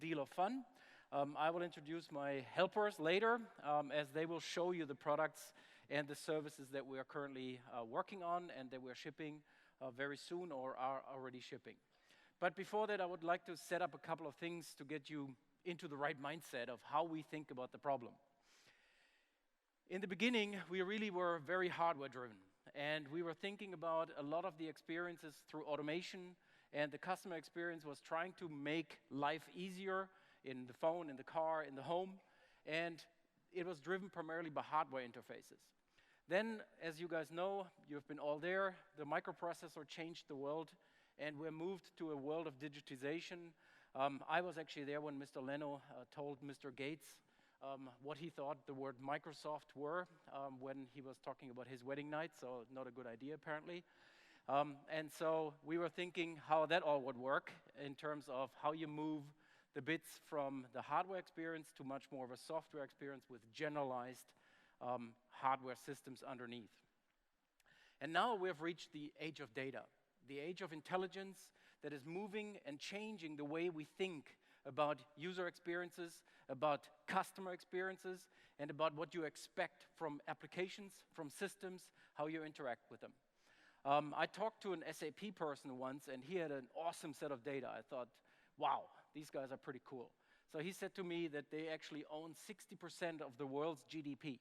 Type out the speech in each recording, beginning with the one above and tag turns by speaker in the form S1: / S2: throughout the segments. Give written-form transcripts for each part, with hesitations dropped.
S1: deal of fun. I will introduce my helpers later as they will show you the products and the services that we are currently working on and that we're shipping very soon or are already shipping. But before that, I would like to set up a couple of things to get you into the right mindset of how we think about the problem. In the beginning, we really were very hardware-driven, and we were thinking about a lot of the experiences through automation, and the customer experience was trying to make life easier in the phone, in the car, in the home, and it was driven primarily by hardware interfaces. Then, as you guys know, you've been all there, the microprocessor changed the world, and we moved to a world of digitization. I was actually there when Mr. Leno told Mr. Gates what he thought the word Microsoft were when he was talking about his wedding night, so not a good idea apparently. And so we were thinking how that all would work in terms of how you move the bits from the hardware experience to much more of a software experience with generalized hardware systems underneath. And now we have reached the age of data, the age of intelligence that is moving and changing the way we think about user experiences, about customer experiences, and about what you expect from applications, from systems, how you interact with them. I talked to an SAP person once, and he had an awesome set of data. I thought, wow, these guys are pretty cool. So he said to me that they actually own 60% of the world's GDP.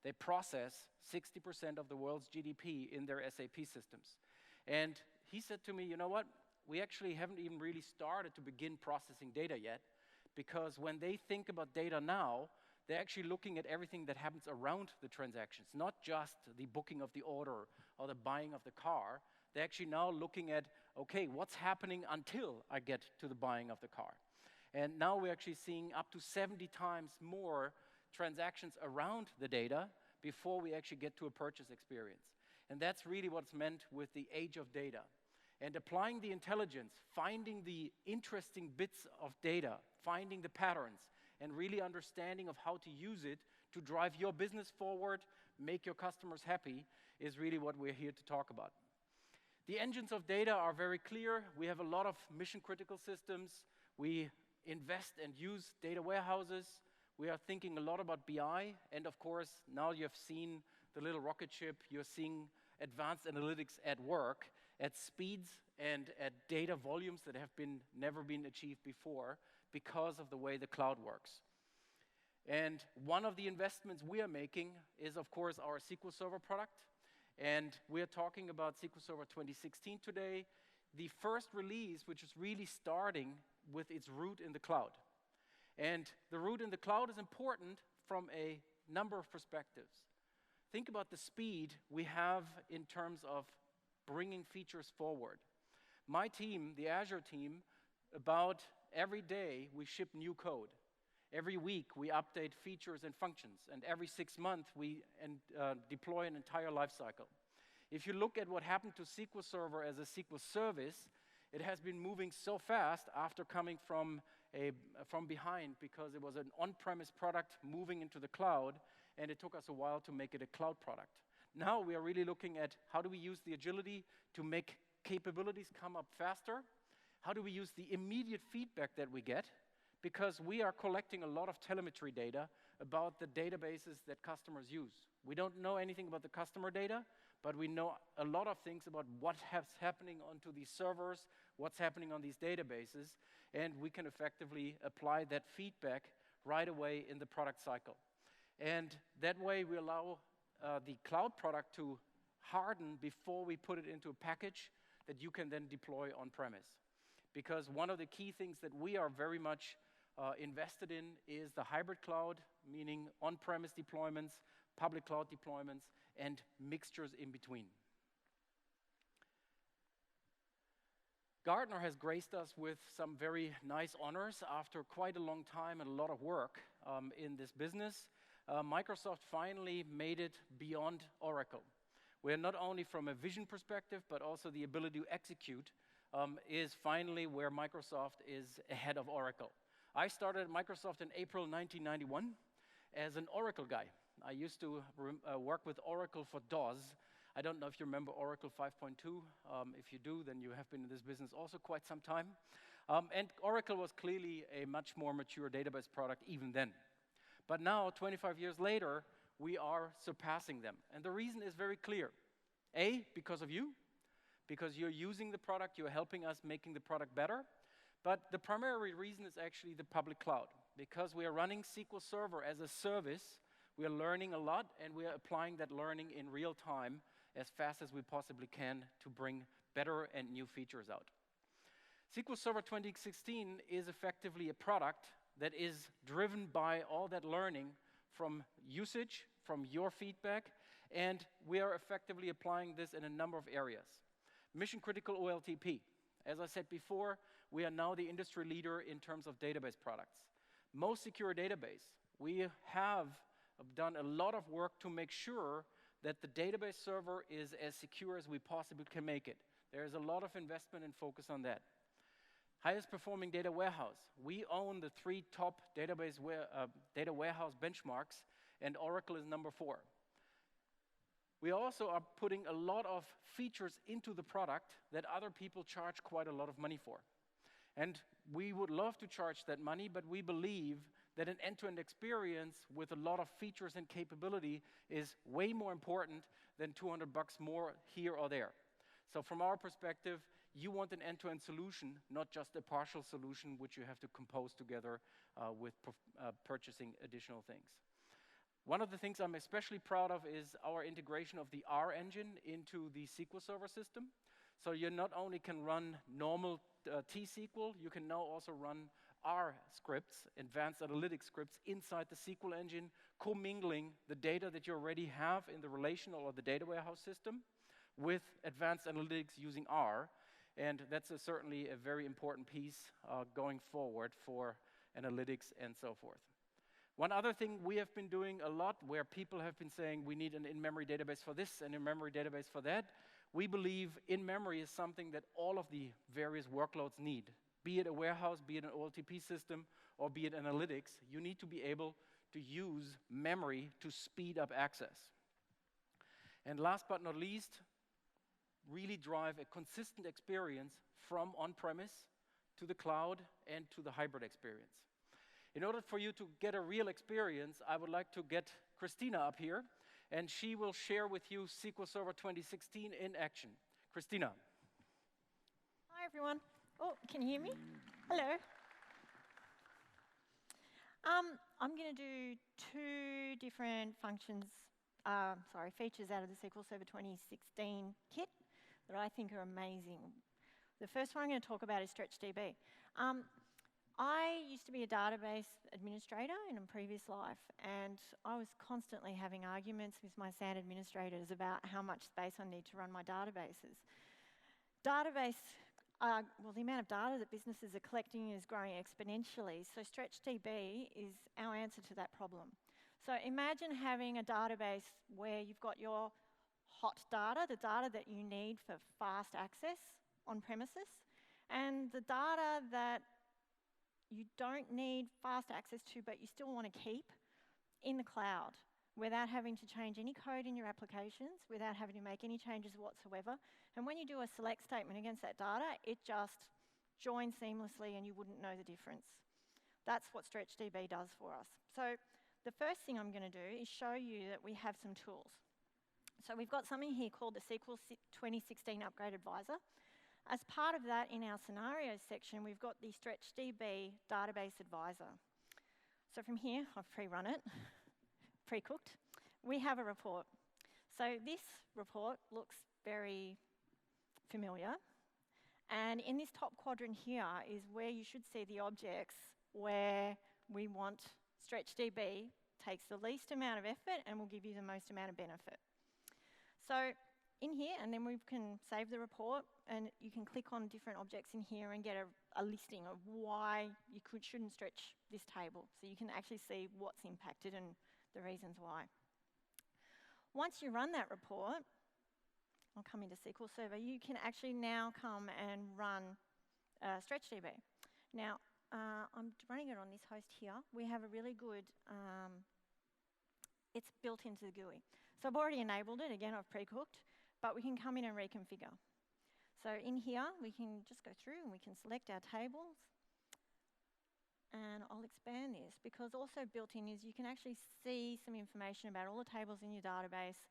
S1: They process 60% of the world's GDP in their SAP systems. And he said to me, you know what? We actually haven't even really started to begin processing data yet, because when they think about data now, they're actually looking at everything that happens around the transactions, not just the booking of the order or the buying of the car. They're actually now looking at, okay, what's happening until I get to the buying of the car? And now we're actually seeing up to 70 times more transactions around the data before we actually get to a purchase experience. And that's really what's meant with the age of data. And applying the intelligence, finding the interesting bits of data, finding the patterns, and really understanding of how to use it to drive your business forward, make your customers happy, is really what we're here to talk about. The engines of data are very clear. We have a lot of mission-critical systems. We invest and use data warehouses. We are thinking a lot about BI. And of course, now you've seen the little rocket ship. You're seeing advanced analytics at work, at speeds and at data volumes that have never been achieved before because of the way the cloud works. And one of the investments we are making is, of course, our SQL Server product. And we are talking about SQL Server 2016 today, the first release, which is really starting with its root in the cloud. And the root in the cloud is important from a number of perspectives. Think about the speed we have in terms of bringing features forward. My team, the Azure team, about every day we ship new code. Every week we update features and functions, and every 6 months we deploy an entire lifecycle. If you look at what happened to SQL Server as a SQL service, it has been moving so fast after coming from behind, because it was an on-premise product moving into the cloud, and it took us a while to make it a cloud product. Now we are really looking at how do we use the agility to make capabilities come up faster? How do we use the immediate feedback that we get? Because we are collecting a lot of telemetry data about the databases that customers use. We don't know anything about the customer data, but we know a lot of things about what's happening onto these servers, what's happening on these databases, and we can effectively apply that feedback right away in the product cycle. And that way we allow the cloud product to harden before we put it into a package that you can then deploy on-premise. Because one of the key things that we are very much invested in is the hybrid cloud, meaning on-premise deployments, public cloud deployments, and mixtures in between. Gartner has graced us with some very nice honors after quite a long time and a lot of work in this business. Microsoft finally made it beyond Oracle, where not only from a vision perspective, but also the ability to execute is finally where Microsoft is ahead of Oracle. I started at Microsoft in April 1991 as an Oracle guy. I used to work with Oracle for DOS. I don't know if you remember Oracle 5.2. If you do, then you have been in this business also quite some time. And Oracle was clearly a much more mature database product even then. But now, 25 years later, we are surpassing them. And the reason is very clear. A, because of you, because you're using the product, you're helping us making the product better. But the primary reason is actually the public cloud. Because we are running SQL Server as a service, we are learning a lot, and we are applying that learning in real time as fast as we possibly can to bring better and new features out. SQL Server 2016 is effectively a product that is driven by all that learning from usage, from your feedback, and we are effectively applying this in a number of areas. Mission-critical OLTP. As I said before, we are now the industry leader in terms of database products. Most secure database. We have done a lot of work to make sure that the database server is as secure as we possibly can make it. There is a lot of investment and focus on that. Highest performing data warehouse. We own the 3 top data warehouse benchmarks, and Oracle is number 4. We also are putting a lot of features into the product that other people charge quite a lot of money for. And we would love to charge that money, but we believe that an end-to-end experience with a lot of features and capability is way more important than $200 more here or there. So from our perspective, you want an end-to-end solution, not just a partial solution which you have to compose together with purchasing additional things. One of the things I'm especially proud of is our integration of the R engine into the SQL Server system. So you not only can run normal T-SQL, you can now also run R scripts, advanced analytics scripts, inside the SQL engine, commingling the data that you already have in the relational or the data warehouse system with advanced analytics using R. And that's certainly a very important piece going forward for analytics and so forth. One other thing we have been doing a lot, where people have been saying we need an in-memory database for this and in-memory database for that, we believe in-memory is something that all of the various workloads need. Be it a warehouse, be it an OLTP system, or be it analytics, you need to be able to use memory to speed up access. And last but not least, really drive a consistent experience from on-premise to the cloud and to the hybrid experience. In order for you to get a real experience, I would like to get Christina up here, and she will share with you SQL Server 2016 in action. Christina.
S2: Hi, everyone. Oh, can you hear me? Hello. I'm going to do 2 different features out of the SQL Server 2016 kit that I think are amazing. The first one I'm going to talk about is StretchDB. I used to be a database administrator in a previous life, and I was constantly having arguments with my SAN administrators about how much space I need to run my databases. The amount of data that businesses are collecting is growing exponentially, so StretchDB is our answer to that problem. So imagine having a database where you've got your hot data, the data that you need for fast access on premises, and the data that you don't need fast access to, but you still want to keep in the cloud without having to change any code in your applications, without having to make any changes whatsoever. And when you do a select statement against that data, it just joins seamlessly and you wouldn't know the difference. That's what StretchDB does for us. So the first thing I'm going to do is show you that we have some tools. So we've got something here called the SQL 2016 Upgrade Advisor. As part of that, in our scenarios section, we've got the StretchDB Database Advisor. So from here, I've pre-run it, pre-cooked. We have a report. So this report looks very familiar. And in this top quadrant here is where you should see the objects where we want StretchDB takes the least amount of effort and will give you the most amount of benefit. So in here, and then we can save the report, and you can click on different objects in here and get a listing of why you shouldn't stretch this table. So you can actually see what's impacted and the reasons why. Once you run that report, I'll come into SQL Server, you can actually now come and run StretchDB. Now, I'm running it on this host here. We have a really good, it's built into the GUI. So I've already enabled it. Again, I've pre-cooked. But we can come in and reconfigure. So in here, we can just go through and we can select our tables. And I'll expand this because also built in is you can actually see some information about all the tables in your database,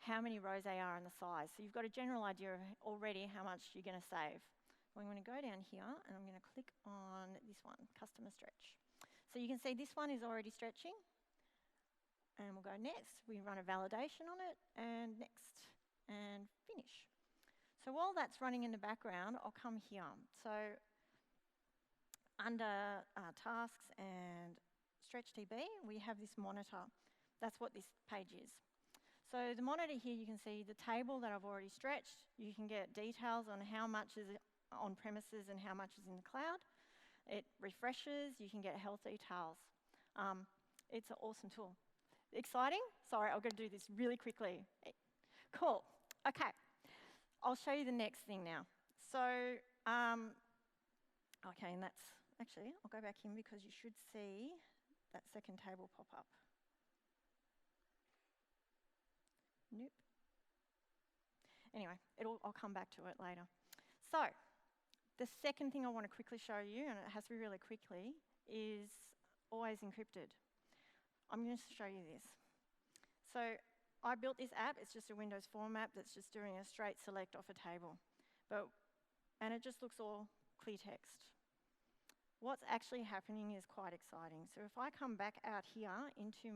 S2: how many rows they are and the size. So you've got a general idea of already how much you're going to save. I'm going to go down here and I'm going to click on this one, customer stretch. So you can see this one is already stretching. And we'll go next. We run a validation on it and next and finish. So while that's running in the background, I'll come here. So under tasks and stretch DB, we have this monitor. That's what this page is. So the monitor here, you can see the table that I've already stretched. You can get details on how much is on premises and how much is in the cloud. It refreshes. You can get health details. It's an awesome tool. Exciting? Sorry, I'm going to do this really quickly. Cool. Okay. I'll show you the next thing now. So, okay, and that's actually, I'll go back in because you should see that second table pop up. Nope. Anyway, I'll come back to it later. So, the second thing I want to quickly show you, and it has to be really quickly, is always encrypted. I'm going to show you this. So, I built this app. It's just a Windows form app that's just doing a straight select off a table. And it just looks all clear text. What's actually happening is quite exciting. So if I come back out here into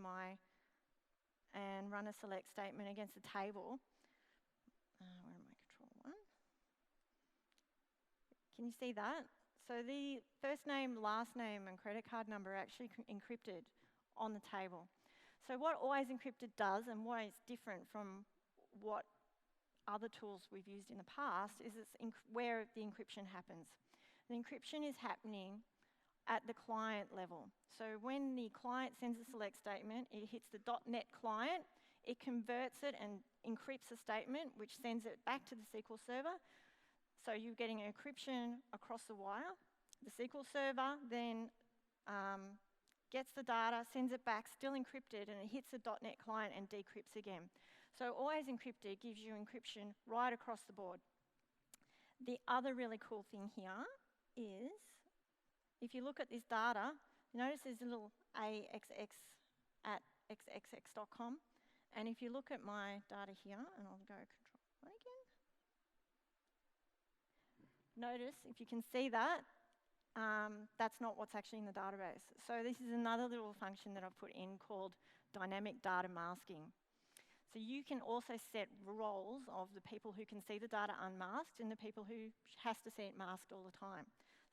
S2: and run a select statement against the table, where am I, control 1? Can you see that? So the first name, last name, and credit card number are actually encrypted on the table. So what Always Encrypted does, and why it's different from what other tools we've used in the past, is it's where the encryption happens. The encryption is happening at the client level. So when the client sends a select statement, it hits the .NET client, it converts it and encrypts the statement, which sends it back to the SQL server. So you're getting encryption across the wire. The SQL server then gets the data, sends it back, still encrypted, and it hits the .NET client and decrypts again. So Always Encrypted gives you encryption right across the board. The other really cool thing here is, if you look at this data, you notice there's a little AXX at xxx.com. And if you look at my data here, and I'll go control 1 again. Notice, if you can see that, that's not what's actually in the database. So this is another little function that I've put in called dynamic data masking. So you can also set roles of the people who can see the data unmasked and the people who has to see it masked all the time.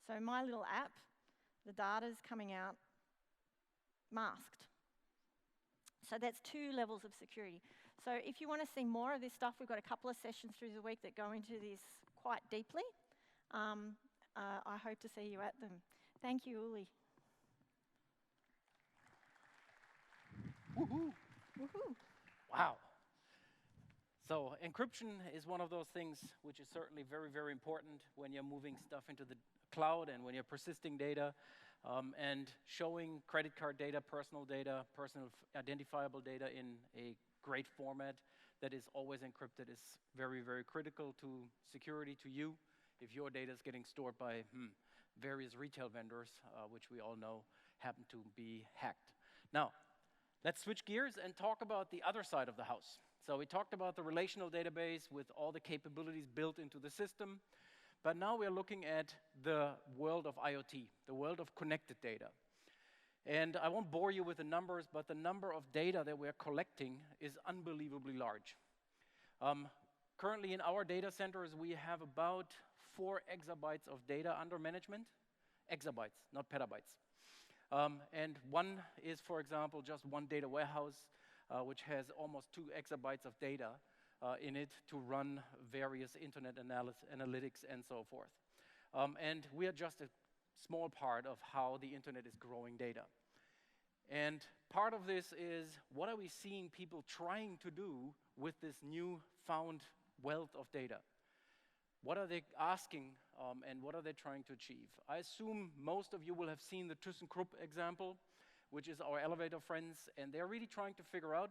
S2: So my little app, the data's coming out masked. So that's 2 levels of security. So if you want to see more of this stuff, we've got a couple of sessions through the week that go into this quite deeply. I hope to see you at them. Thank you, Uli.
S1: Woohoo!
S2: Woohoo!
S1: Wow. So encryption is one of those things which is certainly very, very important when you're moving stuff into the cloud and when you're persisting data and showing credit card data, personal identifiable data in a great format that is always encrypted is very, very critical to security, to you, if your data is getting stored by various retail vendors, which we all know happen to be hacked. Now, let's switch gears and talk about the other side of the house. So we talked about the relational database with all the capabilities built into the system, but now we're looking at the world of IoT, the world of connected data. And I won't bore you with the numbers, but the number of data that we're collecting is unbelievably large. Currently in our data centers, we have about 4 exabytes of data under management. Exabytes, not petabytes. And one is, for example, just one data warehouse, which has almost 2 exabytes of data in it to run various internet analytics and so forth. And we are just a small part of how the internet is growing data. And part of this is, what are we seeing people trying to do with this newfound wealth of data? What are they asking and what are they trying to achieve? I assume most of you will have seen the ThyssenKrupp example, which is our elevator friends, and they're really trying to figure out,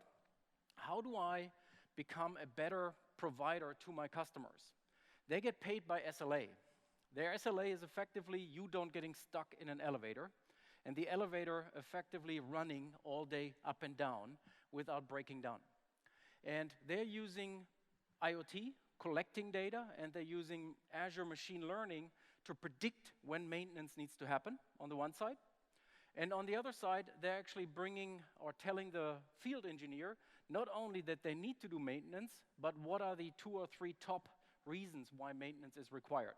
S1: how do I become a better provider to my customers? they get paid by SLA. Their SLA is effectively you don't getting stuck in an elevator, and the elevator effectively running all day up and down without breaking down. And they're using IoT, collecting data, and they're using Azure machine learning to predict when maintenance needs to happen on the one side. And on the other side, they're actually bringing or telling the field engineer not only that they need to do maintenance, but what are the 2 or 3 top reasons why maintenance is required,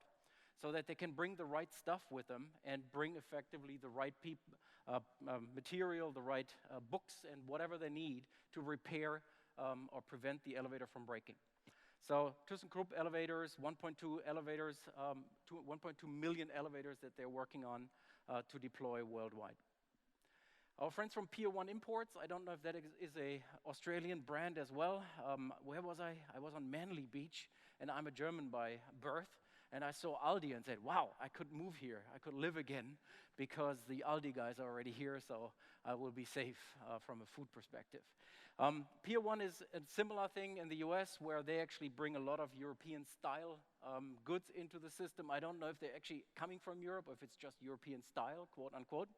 S1: so that they can bring the right stuff with them and bring effectively the right material, the right books, and whatever they need to repair or prevent the elevator from breaking. So ThyssenKrupp elevators, 1.2 elevators, 1.2 million elevators that they're working on to deploy worldwide. Our friends from Pier 1 Imports, I don't know if that is a Australian brand as well. Where was I? I was on Manly Beach, and I'm a German by birth, and I saw Aldi and said, wow, I could move here, I could live again, because the Aldi guys are already here, so I will be safe from a food perspective. Pier 1 is a similar thing in the US, where they actually bring a lot of European style goods into the system. I don't know if they're actually coming from Europe or if it's just European style, quote unquote.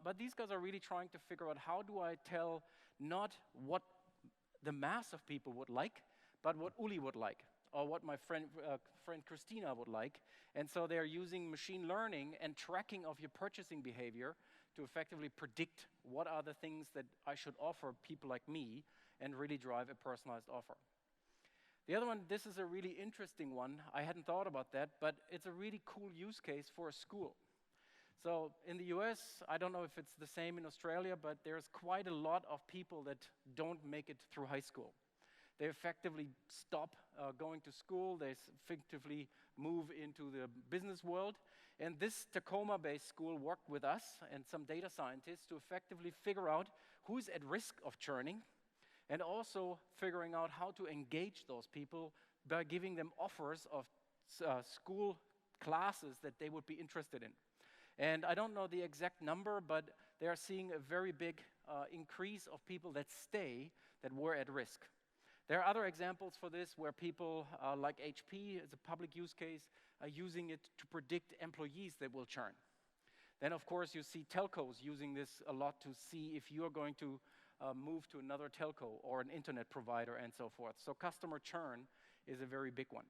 S1: But these guys are really trying to figure out, how do I tell not what the mass of people would like, but what Uli would like, or what my friend Christina would like. And so they're using machine learning and tracking of your purchasing behavior to effectively predict what are the things that I should offer people like me and really drive a personalized offer. The other one, this is a really interesting one. I hadn't thought about that, but it's a really cool use case for a school. So in the US, I don't know if it's the same in Australia, but there's quite a lot of people that don't make it through high school. They effectively stop going to school, they effectively move into the business world. And this Tacoma-based school worked with us and some data scientists to effectively figure out who's at risk of churning, and also figuring out how to engage those people by giving them offers of school classes that they would be interested in. And I don't know the exact number, but they are seeing a very big increase of people that stay that were at risk. There are other examples for this where people like HP, as a public use case, are using it to predict employees that will churn. Then, of course, you see telcos using this a lot to see if you're going to move to another telco or an internet provider and so forth. So customer churn is a very big one.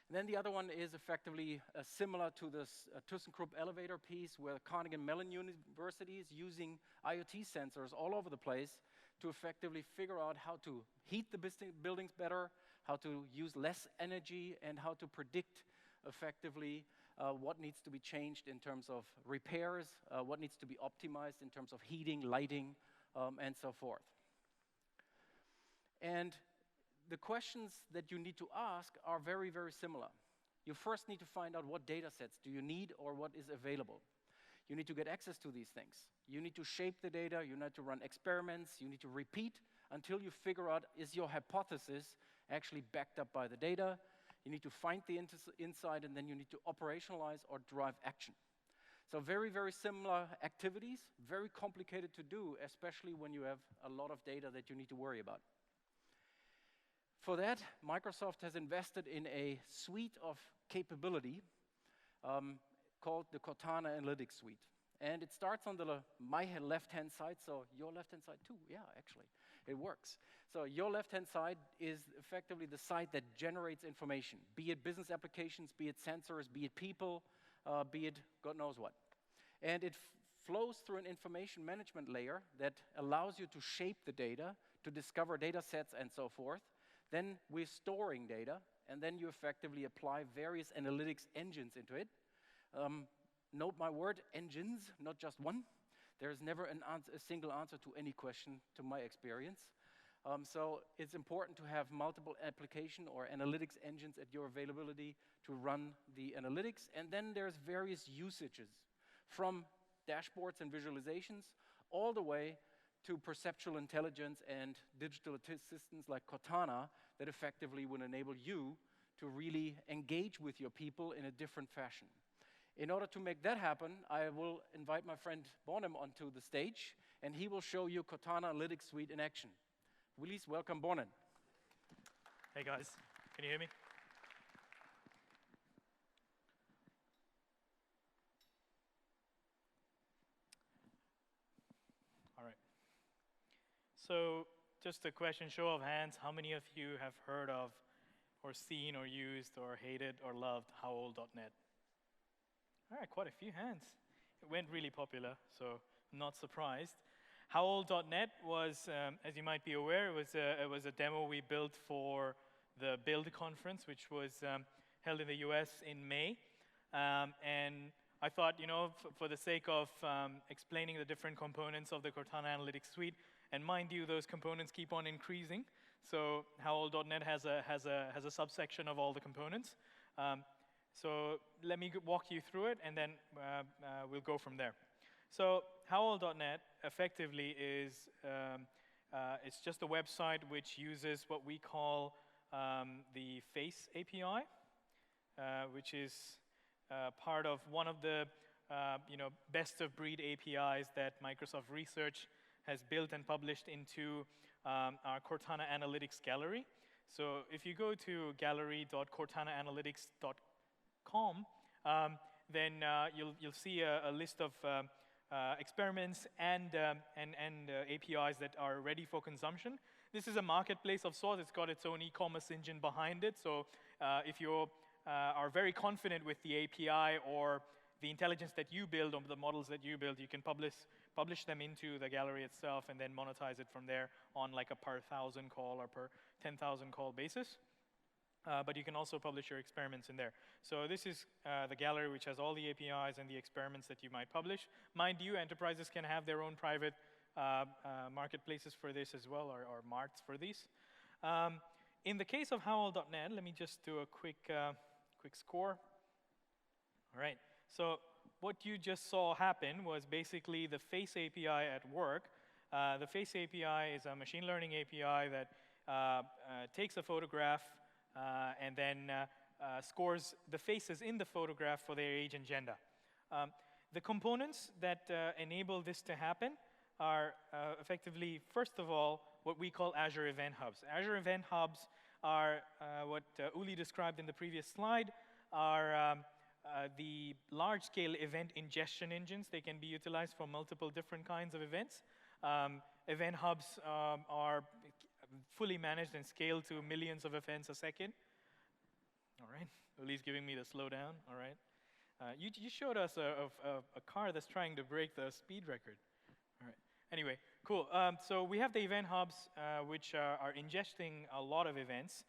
S1: And then the other one is effectively similar to this ThyssenKrupp elevator piece, where Carnegie Mellon University is using IoT sensors all over the place to effectively figure out how to heat the buildings better, how to use less energy, and how to predict effectively what needs to be changed in terms of repairs, what needs to be optimized in terms of heating, lighting, and so forth. And the questions that you need to ask are very, very similar. You first need to find out what data sets do you need or what is available. You need to get access to these things. You need to shape the data, you need to run experiments, you need to repeat until you figure out, is your hypothesis actually backed up by the data? You need to find the insight, and then you need to operationalize or drive action. So very, very similar activities, very complicated to do, especially when you have a lot of data that you need to worry about. For that, Microsoft has invested in a suite of capability called the Cortana Analytics Suite. And it starts on my left-hand side, so your left-hand side too. Yeah, actually, it works. So your left-hand side is effectively the side that generates information, be it business applications, be it sensors, be it people, be it God knows what. And it flows through an information management layer that allows you to shape the data, to discover data sets and so forth. Then we're storing data, and then you effectively apply various analytics engines into it. Note my word, engines, not just one. There's never a single answer to any question, to my experience. So it's important to have multiple application or analytics engines at your availability to run the analytics. And then there's various usages, from dashboards and visualizations all the way to perceptual intelligence and digital assistants like Cortana that effectively will enable you to really engage with your people in a different fashion. In order to make that happen, I will invite my friend Bonham onto the stage, and he will show you Cortana Analytics Suite in action. Please welcome Bonham.
S3: Hey guys, can you hear me? So just a question, show of hands, how many of you have heard of or seen or used or hated or loved howl.net? All right, quite a few hands. It went really popular, so I'm not surprised. Howl.net was, as you might be aware, it was a demo we built for the Build conference, which was held in the US in May. And I thought, for the sake of explaining the different components of the Cortana Analytics Suite, and mind you, those components keep on increasing. So Howl.net has a subsection of all the components. So let me walk you through it, and then we'll go from there. So Howl.net effectively is it's just a website which uses what we call the Face API, which is part of one of the best-of-breed APIs that Microsoft Research has built and published into our Cortana Analytics gallery. So if you go to gallery.cortanaanalytics.com, then you'll see a list of experiments and APIs that are ready for consumption. This is a marketplace of sorts. It's got its own e-commerce engine behind it. So if you are very confident with the API or the intelligence that you build or the models that you build, you can publish them into the gallery itself and then monetize it from there on like a per 1,000 call or per 10,000 call basis. But you can also publish your experiments in there. So this is the gallery which has all the APIs and the experiments that you might publish. Mind you, enterprises can have their own private marketplaces for this as well, or marts for these. In the case of Howl.net, let me just do a quick score. All right, so what you just saw happen was basically the Face API at work. The Face API is a machine learning API that takes a photograph and then scores the faces in the photograph for their age and gender. The components that enable this to happen are effectively, first of all, what we call Azure Event Hubs. Azure Event Hubs are what Uli described in the previous slide, are the large-scale event ingestion engines. They can be utilized for multiple different kinds of events. Event Hubs are fully managed and scaled to millions of events a second. All right, Uli's giving me the slowdown. All right, you showed us a car that's trying to break the speed record. All right, anyway, cool. So we have the Event Hubs, which are ingesting a lot of events.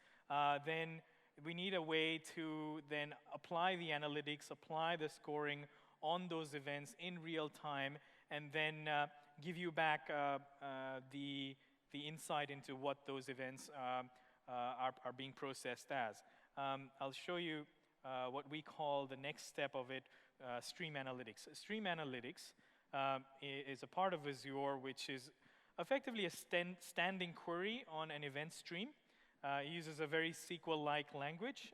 S3: Then we need a way to then apply the analytics, apply the scoring on those events in real time, and then give you back the insight into what those events are being processed as. I'll show you what we call the next step of it, Stream Analytics. Stream Analytics is a part of Azure which is effectively a standing query on an event stream. It uses a very SQL-like language.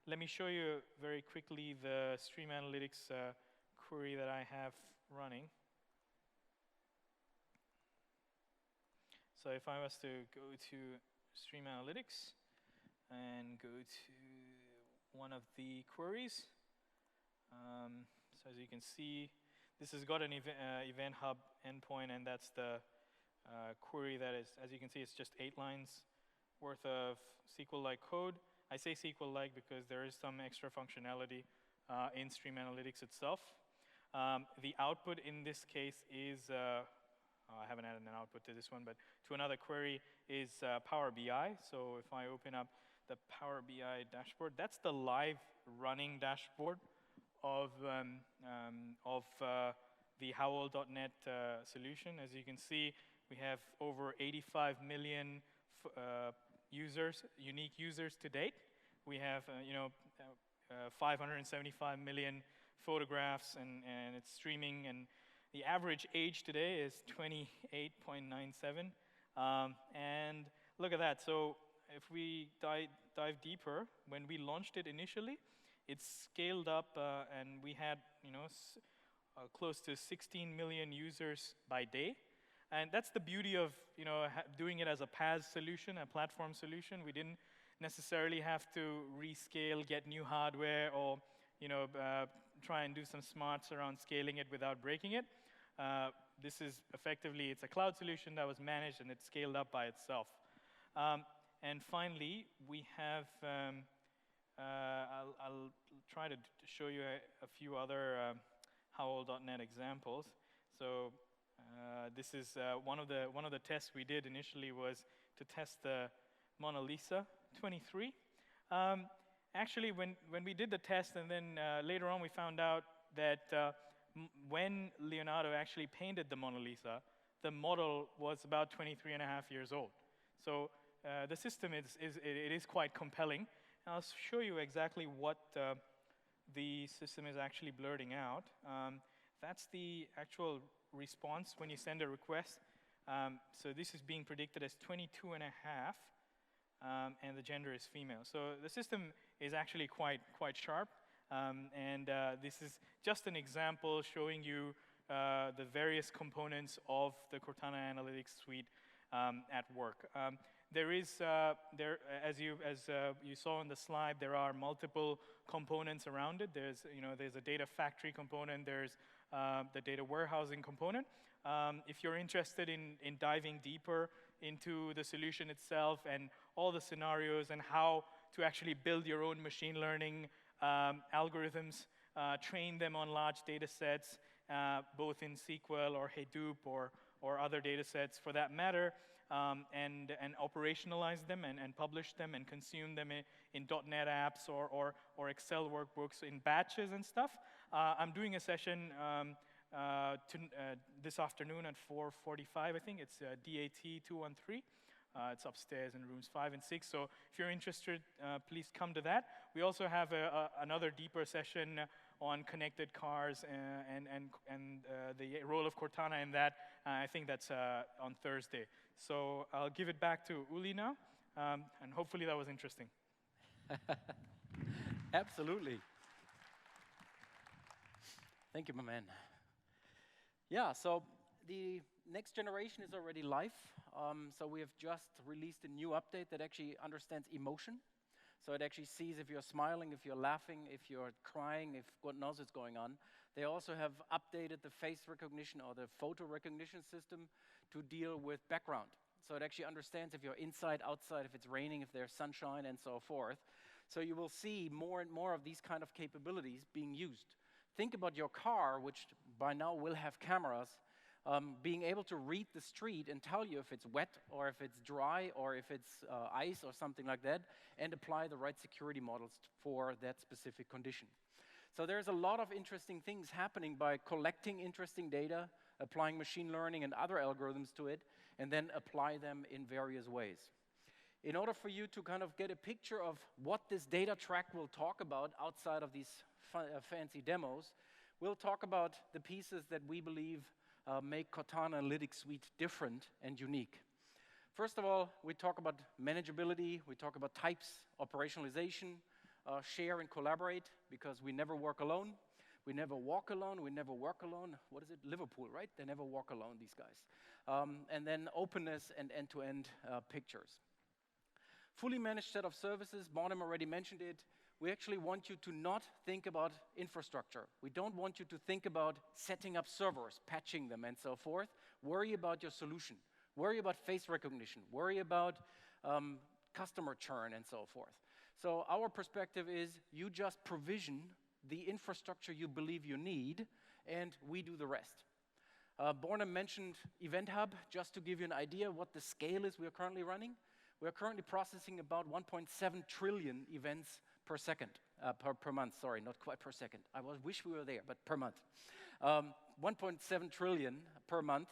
S3: Let me show you very quickly the Stream Analytics query that I have running. So if I was to go to Stream Analytics and go to one of the queries, so as you can see, this has got an Event Hub endpoint, and that's the query that is, as you can see, it's just 8 lines worth of SQL-like code. I say SQL-like because there is some extra functionality in Stream Analytics itself. The output in this case is I haven't added an output to this one, but to another query is Power BI. So if I open up the Power BI dashboard, that's the live running dashboard of the Howl.net solution. As you can see, we have over 85 million users, unique users to date. We have 575 million photographs, and it's streaming, and the average age today is 28.97. And look at that. So if we dive deeper, when we launched it initially, it scaled up, and we had close to 16 million users by day. And that's the beauty of doing it as a PaaS solution, a platform solution. We didn't necessarily have to rescale, get new hardware, or try and do some smarts around scaling it without breaking it. This is effectively, it's a cloud solution that was managed and it's scaled up by itself. And finally, we have, I'll try to show you a few other Howl.net examples. So this is one of the tests we did initially was to test the Mona Lisa 23. Actually, when we did the test, and then later on we found out that when Leonardo actually painted the Mona Lisa, the model was about 23 and a half years old. So the system is quite compelling. And I'll show you exactly what the system is actually blurting out. That's the actual response when you send a request. So this is being predicted as 22 and a half. And the gender is female. So the system is actually quite sharp. And this is just an example showing you the various components of the Cortana Analytics Suite at work. As you saw on the slide, there are multiple components around it. There's a data factory component. There's the data warehousing component. If you're interested in diving deeper into the solution itself and all the scenarios and how to actually build your own machine learning algorithms, train them on large data sets, both in SQL or Hadoop or other data sets for that matter, and operationalize them and publish them and consume them in .NET apps or Excel workbooks in batches and stuff. I'm doing a session this afternoon at 4:45, I think. It's DAT 213. It's upstairs in rooms 5 and 6. So if you're interested, please come to that. We also have another deeper session on connected cars and the role of Cortana in that. I think that's on Thursday. So I'll give it back to Uli now, and hopefully that was interesting.
S1: Absolutely. Thank you, my man. Yeah, so the next generation is already live. So we have just released a new update that actually understands emotion. So it actually sees if you're smiling, if you're laughing, if you're crying, if God knows what's going on. They also have updated the face recognition or the photo recognition system to deal with background. So it actually understands if you're inside, outside, if it's raining, if there's sunshine, and so forth. So you will see more and more of these kind of capabilities being used. Think about your car, which by now will have cameras, being able to read the street and tell you if it's wet or if it's dry or if it's ice or something like that, and apply the right security models for that specific condition. So there's a lot of interesting things happening by collecting interesting data, applying machine learning and other algorithms to it, and then apply them in various ways. In order for you to kind of get a picture of what this data track will talk about outside of these fancy demos, we'll talk about the pieces that we believe make Cortana Analytics Suite different and unique. First of all, we talk about manageability, we talk about types, operationalization, share and collaborate, because we never work alone. We never walk alone, we never work alone. What is it? Liverpool, right? They never walk alone, these guys. And then openness and end-to-end pictures. Fully managed set of services, Bonham already mentioned it. We actually want you to not think about infrastructure. We don't want you to think about setting up servers, patching them, and so forth. Worry about your solution. Worry about face recognition. Worry about customer churn, and so forth. So our perspective is you just provision the infrastructure you believe you need, and we do the rest. Bonham mentioned Event Hub, just to give you an idea what the scale is we are currently running. We are currently processing about 1.7 trillion events per second, per month, sorry, not quite per second. I wish we were there, but per month. 1.7 trillion per month,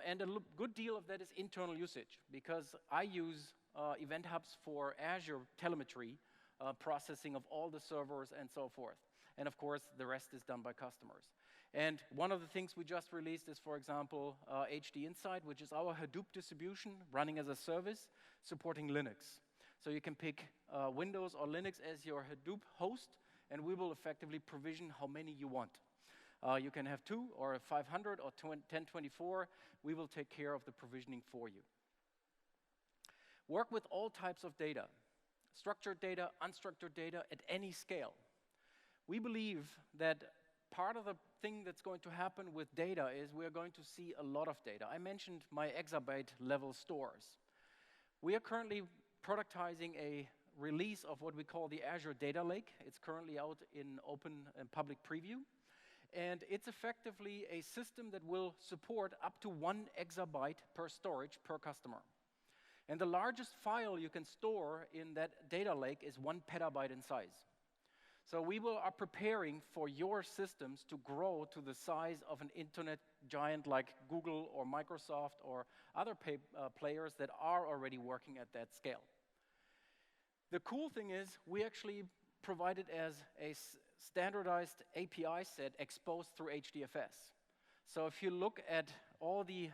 S1: and a good deal of that is internal usage, because I use Event Hubs for Azure telemetry, processing of all the servers and so forth. And of course, the rest is done by customers. And one of the things we just released is, for example, HD Insight, which is our Hadoop distribution running as a service, supporting Linux. So you can pick Windows or Linux as your Hadoop host, and we will effectively provision how many you want. You can have 2 or 500 or 1024. We will take care of the provisioning for you. Work with all types of data, structured data, unstructured data at any scale. We believe that part of the thing that's going to happen with data is we're going to see a lot of data. I mentioned my exabyte level stores. We are currently productizing a release of what we call the Azure Data Lake. It's currently out in open and public preview. And it's effectively a system that will support up to 1 exabyte per storage per customer. And the largest file you can store in that data lake is 1 petabyte in size. So we are preparing for your systems to grow to the size of an internet giant like Google or Microsoft or other players that are already working at that scale. The cool thing is we actually provide it as a standardized API set exposed through HDFS. So if you look at all the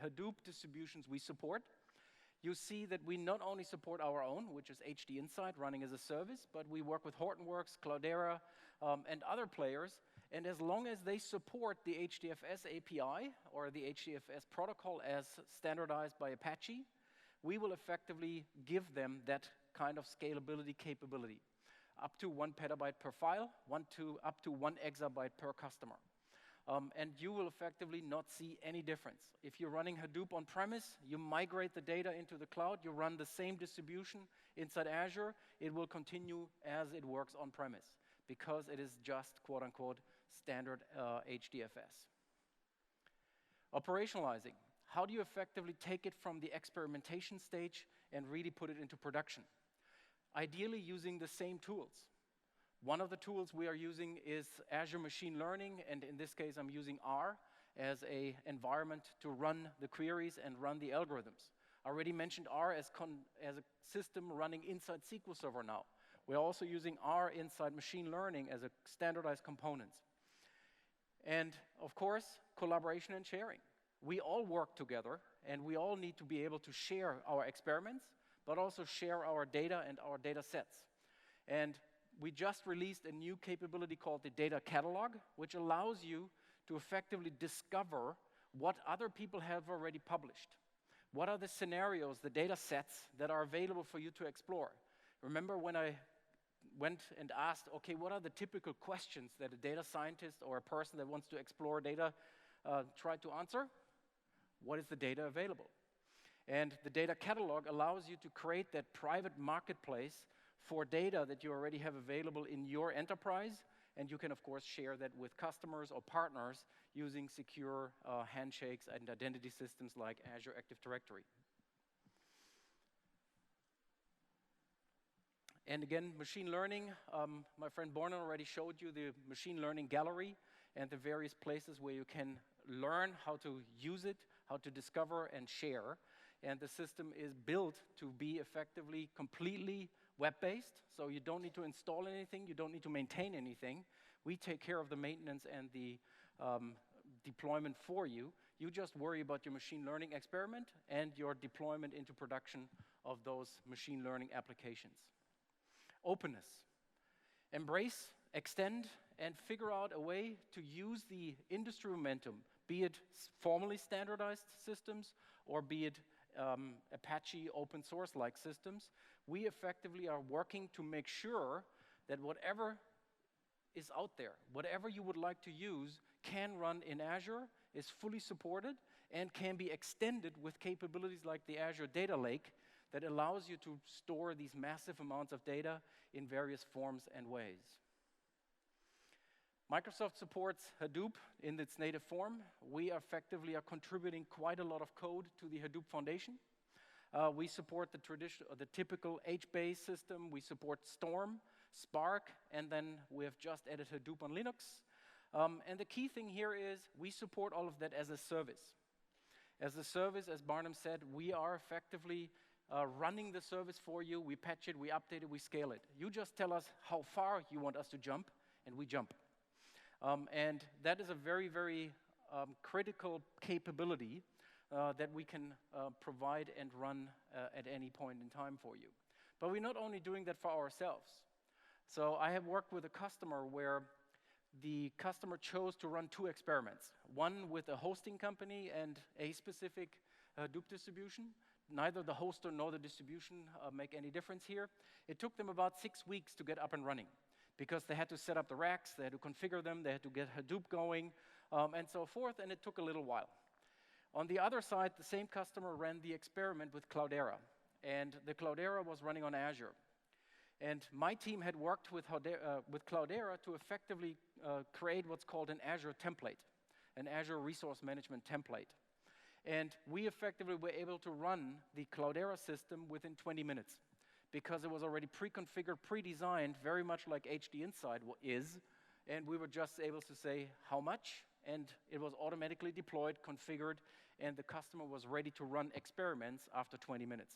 S1: Hadoop distributions we support, you see that we not only support our own, which is HD Insight running as a service, but we work with Hortonworks, Cloudera, and other players. And as long as they support the HDFS API or the HDFS protocol as standardized by Apache, we will effectively give them that kind of scalability capability. Up to 1 petabyte per file, up to 1 exabyte per customer. And you will effectively not see any difference. If you're running Hadoop on-premise, you migrate the data into the cloud, you run the same distribution inside Azure, it will continue as it works on-premise because it is just, quote-unquote, standard HDFS. Operationalizing. How do you effectively take it from the experimentation stage and really put it into production? Ideally using the same tools. One of the tools we are using is Azure Machine Learning, and in this case I'm using R as an environment to run the queries and run the algorithms. I already mentioned R as a system running inside SQL Server now. We're also using R inside machine learning as a standardized components. And of course, collaboration and sharing. We all work together, and we all need to be able to share our experiments, but also share our data and our data sets. And we just released a new capability called the Data Catalog, which allows you to effectively discover what other people have already published. What are the scenarios, the data sets that are available for you to explore? Remember when I went and asked, okay, what are the typical questions that a data scientist or a person that wants to explore data tried to answer? What is the data available? And the Data Catalog allows you to create that private marketplace for data that you already have available in your enterprise, and you can, of course, share that with customers or partners using secure handshakes and identity systems like Azure Active Directory. And again, machine learning, my friend Borna already showed you the machine learning gallery and the various places where you can learn how to use it, how to discover and share. And the system is built to be effectively completely web-based, so you don't need to install anything, you don't need to maintain anything. We take care of the maintenance and the deployment for you. You just worry about your machine learning experiment and your deployment into production of those machine learning applications. Openness. Embrace, extend, and figure out a way to use the industry momentum, be it formally standardized systems or be it Apache open source-like systems. We effectively are working to make sure that whatever is out there, whatever you would like to use, can run in Azure, is fully supported, and can be extended with capabilities like the Azure Data Lake that allows you to store these massive amounts of data in various forms and ways. Microsoft supports Hadoop in its native form. We effectively are contributing quite a lot of code to the Hadoop Foundation. We support the typical HBase system. We support Storm, Spark, and then we have just added Hadoop on Linux. And the key thing here is we support all of that as a service. As a service, as Barnum said, we are effectively running the service for you. We patch it, we update it, we scale it. You just tell us how far you want us to jump, and we jump. And that is a very, very critical capability that we can provide and run at any point in time for you. But we're not only doing that for ourselves. So I have worked with a customer where the customer chose to run 2 experiments, one with a hosting company and a specific Hadoop distribution. Neither the hoster nor the distribution make any difference here. It took them about 6 weeks to get up and running, because they had to set up the racks, they had to configure them, they had to get Hadoop going, and so forth, and it took a little while. On the other side, the same customer ran the experiment with Cloudera, and the Cloudera was running on Azure. And my team had worked with Cloudera to effectively create what's called an Azure template, an Azure resource management template. And we effectively were able to run the Cloudera system within 20 minutes because it was already pre-configured, pre-designed, very much like HD Insight is. And we were just able to say how much, and it was automatically deployed, configured, and the customer was ready to run experiments after 20 minutes.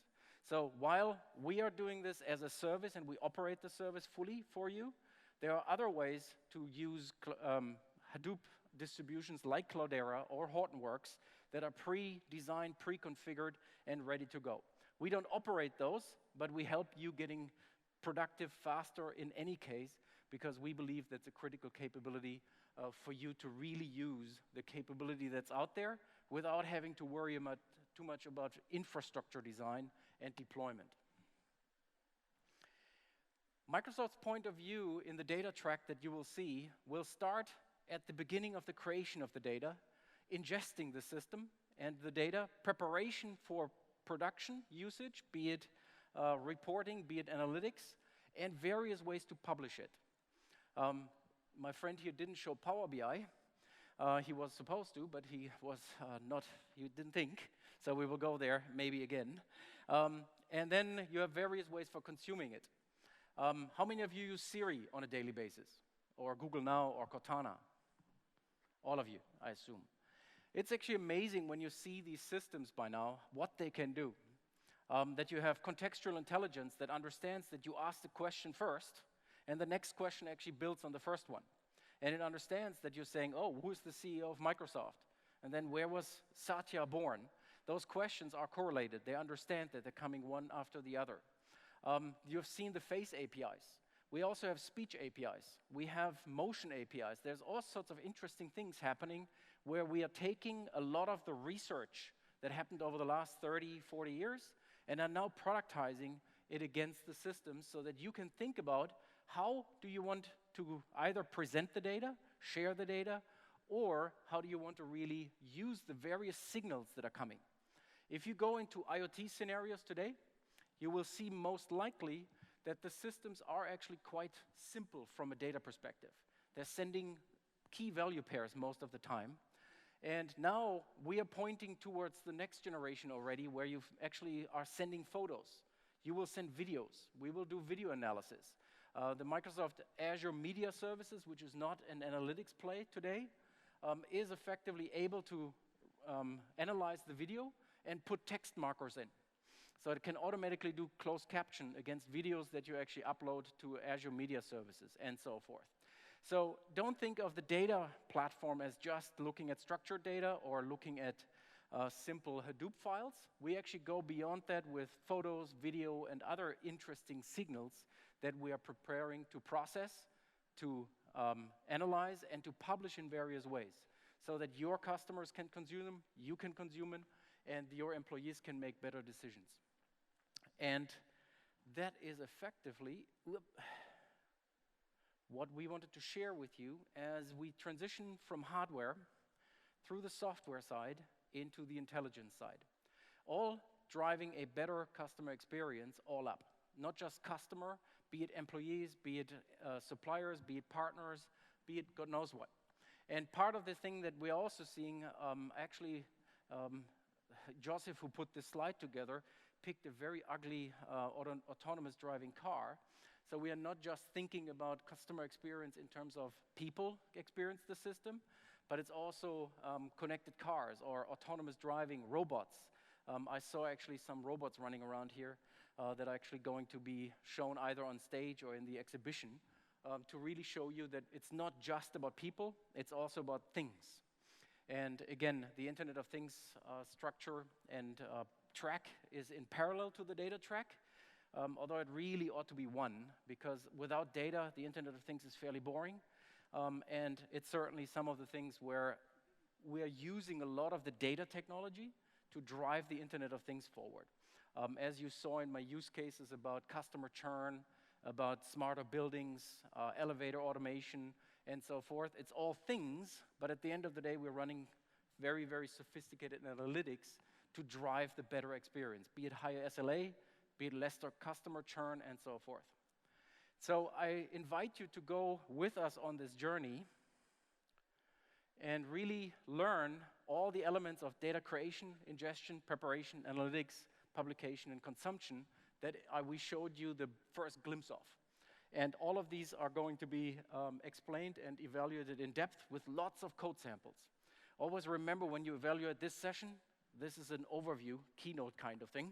S1: So while we are doing this as a service and we operate the service fully for you, there are other ways to use Hadoop distributions like Cloudera or Hortonworks that are pre-designed, pre-configured, and ready to go. We don't operate those, but we help you getting productive faster in any case, because we believe that's a critical capability for you to really use the capability that's out there without having to worry too much about infrastructure design and deployment. Microsoft's point of view in the data track that you will see will start at the beginning of the creation of the data, ingesting the system and the data, preparation for production usage, be it reporting, be it analytics, and various ways to publish it. My friend here didn't show Power BI. He was supposed to, but he was he didn't think, so we will go there maybe again. And then you have various ways for consuming it. How many of you use Siri on a daily basis? Or Google Now or Cortana? All of you, I assume. It's actually amazing when you see these systems by now, what they can do. That you have contextual intelligence that understands that you ask the question first, and the next question actually builds on the first one. And it understands that you're saying, oh, who is the CEO of Microsoft? And then where was Satya born? Those questions are correlated. They understand that they're coming one after the other. You've seen the face APIs. We also have speech APIs. We have motion APIs. There's all sorts of interesting things happening where we are taking a lot of the research that happened over the last 30, 40 years and are now productizing it against the system so that you can think about how do you want to either present the data, share the data, or how do you want to really use the various signals that are coming. If you go into IoT scenarios today, you will see most likely that the systems are actually quite simple from a data perspective. They're sending key value pairs most of the time. And now we are pointing towards the next generation already where you actually are sending photos. You will send videos. We will do video analysis. The Microsoft Azure Media Services, which is not an analytics play today, is effectively able to analyze the video and put text markers in. So it can automatically do closed caption against videos that you actually upload to Azure Media Services and so forth. So don't think of the data platform as just looking at structured data or looking at simple Hadoop files. We actually go beyond that with photos, video, and other interesting signals that we are preparing to process, to analyze, and to publish in various ways so that your customers can consume them, you can consume them, and your employees can make better decisions. And that is effectively what we wanted to share with you as we transition from hardware through the software side into the intelligence side. All driving a better customer experience all up. Not just customer, be it employees, be it suppliers, be it partners, be it God knows what. And part of the thing that we're also seeing, Joseph, who put this slide together, picked a very ugly autonomous driving car. So we are not just thinking about customer experience in terms of people experience the system, but it's also connected cars or autonomous driving robots. I saw actually some robots running around here that are actually going to be shown either on stage or in the exhibition to really show you that it's not just about people, it's also about things. And again, the Internet of Things structure and track is in parallel to the data track, although it really ought to be one, because without data, the Internet of Things is fairly boring. And it's certainly some of the things where we are using a lot of the data technology to drive the Internet of Things forward. As you saw in my use cases about customer churn, about smarter buildings, elevator automation, and so forth. It's all things, but at the end of the day, we're running very, very sophisticated analytics to drive the better experience, be it higher SLA, be it lesser customer churn, and so forth. So I invite you to go with us on this journey and really learn all the elements of data creation, ingestion, preparation, analytics, publication, and consumption that we showed you the first glimpse of. And all of these are going to be explained and evaluated in depth with lots of code samples. Always remember, when you evaluate this session, this is an overview, keynote kind of thing,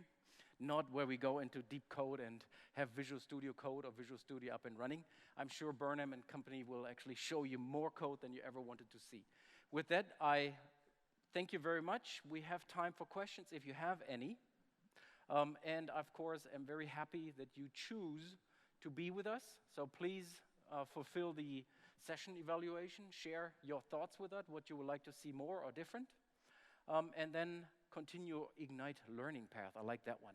S1: not where we go into deep code and have Visual Studio Code or Visual Studio up and running. I'm sure Burnham and company will actually show you more code than you ever wanted to see. With that, I thank you very much. We have time for questions if you have any. And of course, I'm very happy that you choose to be with us. So please fulfill the session evaluation, share your thoughts with us, what you would like to see more or different, and then continue Ignite learning path. I like that one,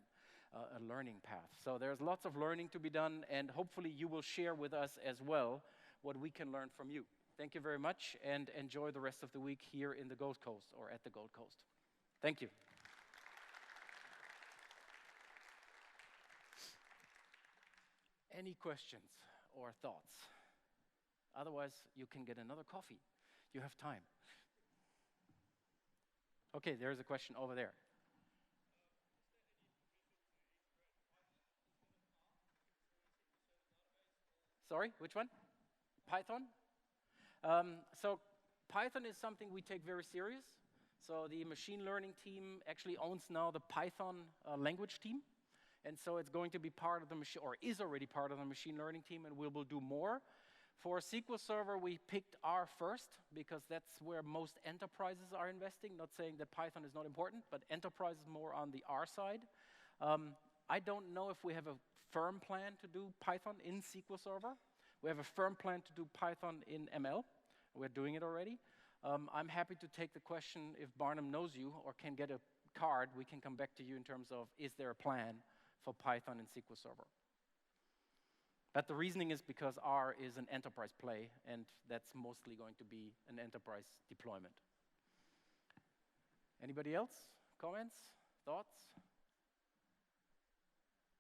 S1: a learning path. So there's lots of learning to be done, and hopefully you will share with us as well what we can learn from you. Thank you very much, and enjoy the rest of the week here in the Gold Coast or at the Gold Coast. Thank you. Any questions or thoughts? Otherwise, you can get another coffee. You have time. Okay, there's a question over there. Sorry, which one? Python? So Python is something we take very serious. So the machine learning team actually owns now the Python language team. And so it's going to be part of the machine, or is already part of the machine learning team, and we will do more. For SQL Server, we picked R first because that's where most enterprises are investing. Not saying that Python is not important, but enterprise is more on the R side. I don't know if we have a firm plan to do Python in SQL Server. We have a firm plan to do Python in ML. We're doing it already. I'm happy to take the question if Barnum knows you or can get a card. We can come back to you in terms of, is there a plan for Python and SQL Server? But the reasoning is because R is an enterprise play, and that's mostly going to be an enterprise deployment. Anybody else? Comments? Thoughts?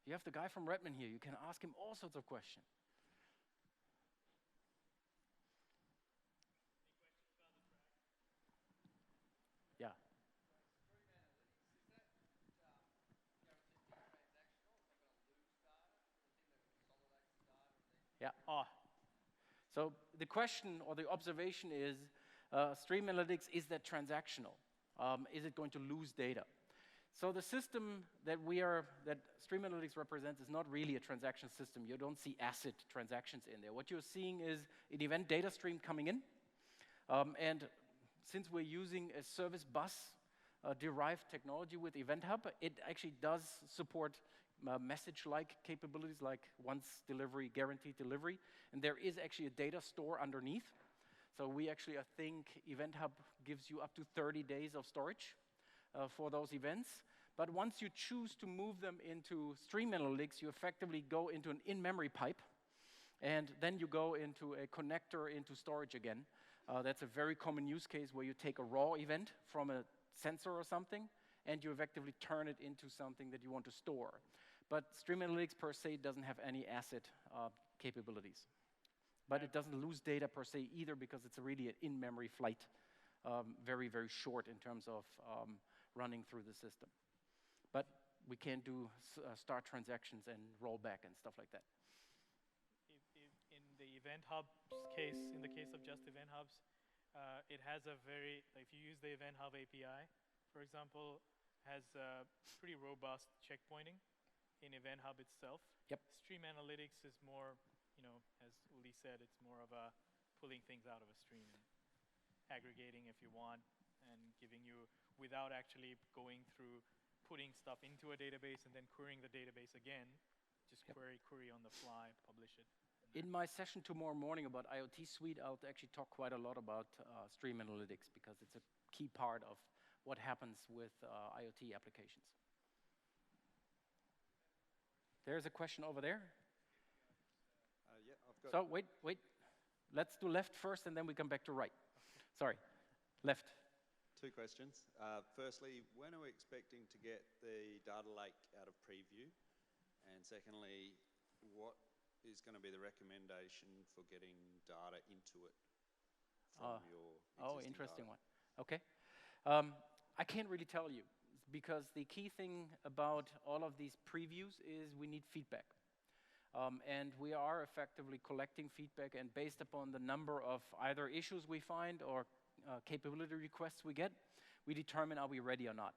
S1: You have the guy from Redmond here. You can ask him all sorts of questions. Yeah. Yeah. So the question or the observation is, Stream Analytics, is that transactional? Is it going to lose data? So the system that Stream Analytics represents is not really a transaction system. You don't see ACID transactions in there. What you're seeing is an event data stream coming in. And since we're using a service bus derived technology with Event Hub, it actually does support message-like capabilities, like once delivery, guaranteed delivery. And there is actually a data store underneath. So we actually, I think, Event Hub gives you up to 30 days of storage for those events. But once you choose to move them into Stream Analytics, you effectively go into an in-memory pipe, and then you go into a connector into storage again. That's a very common use case where you take a raw event from a sensor or something, and you effectively turn it into something that you want to store. But Stream Analytics per se doesn't have any ACID capabilities. But it doesn't lose data per se either, because it's really an in-memory flight, very, very short in terms of running through the system. But we can do start transactions and roll back and stuff like that.
S3: In the Event Hub's case, in the case of just Event Hubs, it has a very, if you use the Event Hub API, for example, has pretty robust checkpointing in Event Hub itself.
S1: Yep.
S3: Stream Analytics is more, as Uli said, it's more of a pulling things out of a stream and aggregating if you want, and giving you, without actually going through putting stuff into a database and then querying the database again, just query on the fly, publish it.
S1: In my session tomorrow morning about IoT Suite, I'll actually talk quite a lot about Stream Analytics, because it's a key part of what happens with IoT applications. There's a question over there.
S4: Yeah, I've got.
S1: So wait. Let's do left first, and then we come back to right. Sorry, left.
S4: 2 questions. Firstly, when are we expecting to get the data lake out of preview? And secondly, what is going to be the recommendation for getting data into it from your existing
S1: Interesting
S4: data?
S1: one. Okay. I can't really tell you because the key thing about all of these previews is we need feedback. And we are effectively collecting feedback, and based upon the number of either issues we find or capability requests we get, we determine are we ready or not.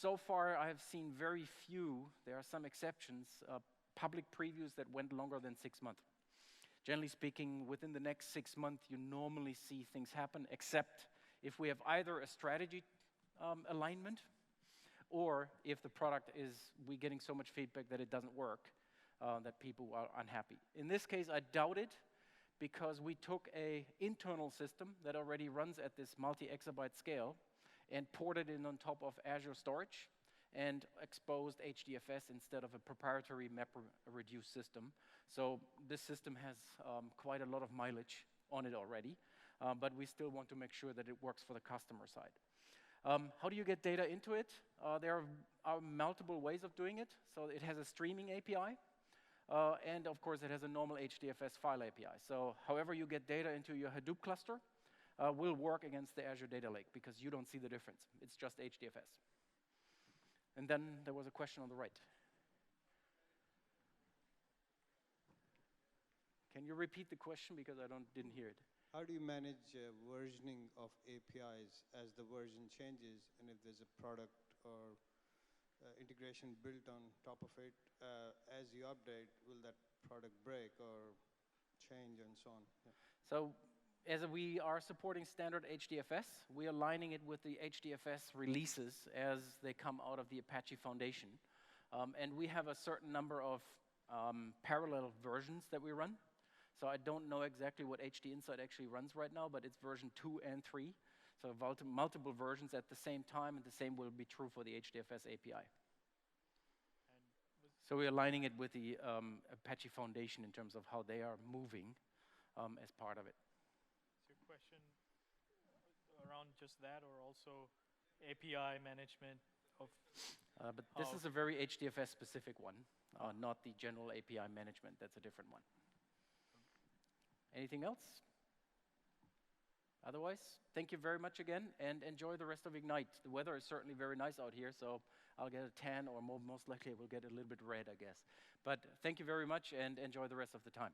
S1: So far, I have seen very few, there are some exceptions, public previews that went longer than 6 months. Generally speaking, within the next 6 months, you normally see things happen, except if we have either a strategy alignment, or if the product is, we're getting so much feedback that it doesn't work, that people are unhappy. In this case, I doubt it, because we took an internal system that already runs at this multi-exabyte scale and ported it on top of Azure storage and exposed HDFS instead of a proprietary map-reduced system. So this system has quite a lot of mileage on it already, but we still want to make sure that it works for the customer side. How do you get data into it? There are multiple ways of doing it. So it has a streaming API. And of course, it has a normal HDFS file API. So however you get data into your Hadoop cluster will work against the Azure Data Lake because you don't see the difference. It's just HDFS. And then there was a question on the right. Can you repeat the question because I didn't hear it?
S5: How do you manage versioning of APIs as the version changes, and if there's a product or integration built on top of it, as you update, will that product break or change and so on? Yeah.
S1: So as we are supporting standard HDFS, we are aligning it with the HDFS releases as they come out of the Apache Foundation. And we have a certain number of parallel versions that we run. So I don't know exactly what HD Insight actually runs right now, but it's version 2 and 3. So multiple versions at the same time, and the same will be true for the HDFS API. So we're aligning it with the Apache Foundation in terms of how they are moving as part of it.
S3: Is your question around just that, or also API management of?
S1: But this is a very HDFS specific one, not the general API management. That's a different one. Anything else? Otherwise, thank you very much again, and enjoy the rest of Ignite. The weather is certainly very nice out here, so I'll get a tan, or most likely I will get a little bit red, I guess. But thank you very much, and enjoy the rest of the time.